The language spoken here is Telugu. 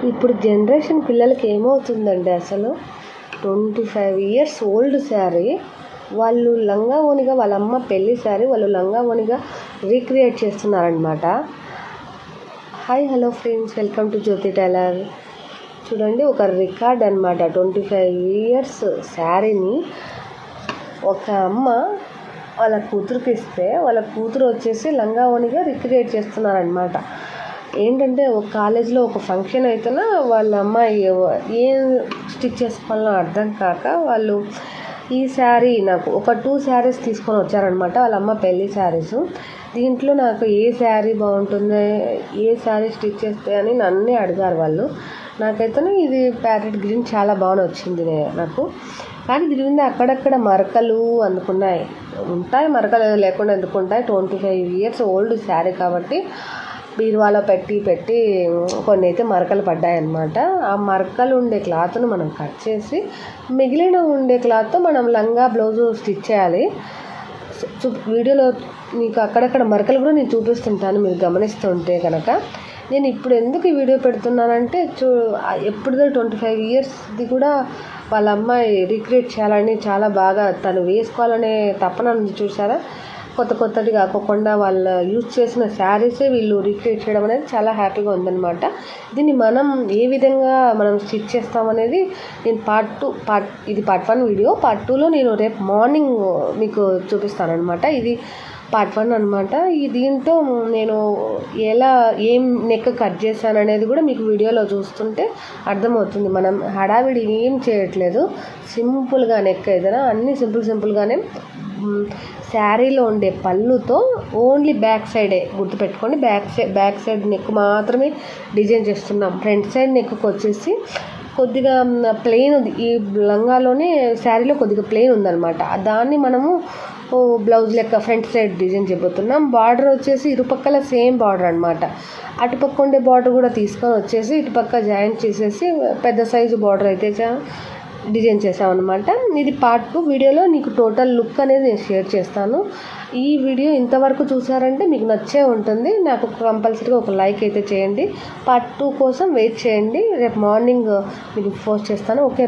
ఇప్పుడు జనరేషన్ పిల్లలకి ఏమవుతుందండి అసలు 25 ఇయర్స్ ఓల్డ్ శారీ వాళ్ళు లంగా ఓనిగా వాళ్ళ అమ్మ పెళ్లి శారీ వాళ్ళు లంగా ఓనిగా రీక్రియేట్ చేస్తున్నారనమాట. Hi hello friends, welcome to Jyothi tailor. చూడండి, ఒక రికార్డ్ అనమాట. 25 ఇయర్స్ శారీని ఒక అమ్మ వాళ్ళ కూతురికి ఇస్తే వాళ్ళ కూతురు వచ్చేసి లంగా ఓనిగా రీక్రియేట్ చేస్తున్నారనమాట. ఏంటంటే ఒక కాలేజీలో ఒక ఫంక్షన్ అయితేనా వాళ్ళ అమ్మాయి ఏం స్టిచ్ చేసుకోవాలో అర్థం కాక వాళ్ళు ఈ శారీ నాకు ఒక 2 శారీస్ తీసుకొని వచ్చారనమాట. వాళ్ళ అమ్మ పెళ్లి శారీస్. దీంట్లో నాకు ఏ శారీ బాగుంటుంది, ఏ శారీ స్టిచ్ చేస్తే అని నన్నే అడిగారు వాళ్ళు. నాకైతే ఇది ప్యారెట్ గ్రీన్ చాలా బాగా వచ్చింది నాకు. కానీ దీని మీద అక్కడక్కడ మరకలు అందుకున్నాయి. ఉంటాయి, మరకలు లేకుండా ఎందుకుంటాయి. 25 ఇయర్స్ ఓల్డ్ శారీ కాబట్టి బీరువాలో పెట్టి కొన్ని అయితే మరకలు పడ్డాయన్నమాట. ఆ మరకలు ఉండే క్లాత్ను మనం కట్ చేసి మిగిలిన ఉండే క్లాత్తో మనం లంగా బ్లౌజు స్టిచ్ చేయాలి. వీడియోలో మీకు అక్కడక్కడ మరకలు కూడా నేను చూపిస్తుంటాను, మీరు గమనిస్తుంటే కనుక. నేను ఇప్పుడు ఎందుకు ఈ వీడియో పెడుతున్నానంటే ఎప్పుడుదో 25 ఇయర్స్ది కూడా వాళ్ళ అమ్మాయి రీక్రియేట్ చేయాలని చాలా బాగా తను వేసుకోవాలనే తపన ఉంది. చూసారా, కొత్తది కాకుండా వాళ్ళ యూజ్ చేసిన శారీసే వీళ్ళు రీక్రియేట్ చేయడం అనేది చాలా హ్యాపీగా ఉందన్నమాట. దీన్ని మనం ఏ విధంగా మనం స్టిచ్ చేస్తామనేది నేను ఇది పార్ట్ 1 వీడియో. పార్ట్ 2లో నేను రేపు మార్నింగ్ మీకు చూపిస్తానమాట. ఇది పార్ట్ 1 అనమాట. దీంతో నేను ఏం నెక్ కట్ చేశాను అనేది కూడా మీకు వీడియోలో చూస్తుంటే అర్థమవుతుంది. మనం హడావిడి ఏం చేయట్లేదు, సింపుల్గా నెక్ ఏదైనా అన్నీ సింపుల్గానే శారీలో ఉండే పళ్ళుతో ఓన్లీ బ్యాక్ సైడే గుర్తుపెట్టుకోండి. బ్యాక్ సైడ్ నెక్ మాత్రమే డిజైన్ చేస్తున్నాం. ఫ్రంట్ సైడ్ నెక్కి వచ్చేసి కొద్దిగా ప్లెయిన్ ఉంది. ఈ లంగాలోనే శారీలో కొద్దిగా ప్లెయిన్ ఉందన్నమాట. దాన్ని మనము బ్లౌజ్ లెక్క ఫ్రంట్ సైడ్ డిజైన్ చేయబోతున్నాం. బార్డర్ వచ్చేసి ఇరుపక్కల సేమ్ బార్డర్ అనమాట. అటుపక్క ఉండే బార్డర్ కూడా తీసుకొని వచ్చేసి ఇటుపక్క జాయింట్ చేసేసి పెద్ద సైజు బార్డర్ అయితే డిజైన్ చేసామన్నమాట. ఇది పార్ట్ 2 వీడియోలో నీకు టోటల్ లుక్ అనేది నేను షేర్ చేస్తాను. ఈ వీడియో ఇంతవరకు చూసారంటే మీకు నచ్చే ఉంటుంది. నాకు కంపల్సరీగా ఒక లైక్ అయితే చేయండి. పార్ట్ 2 కోసం వెయిట్ చేయండి. రేపు మార్నింగ్ మీకు పోస్ట్ చేస్తాను. ఓకే.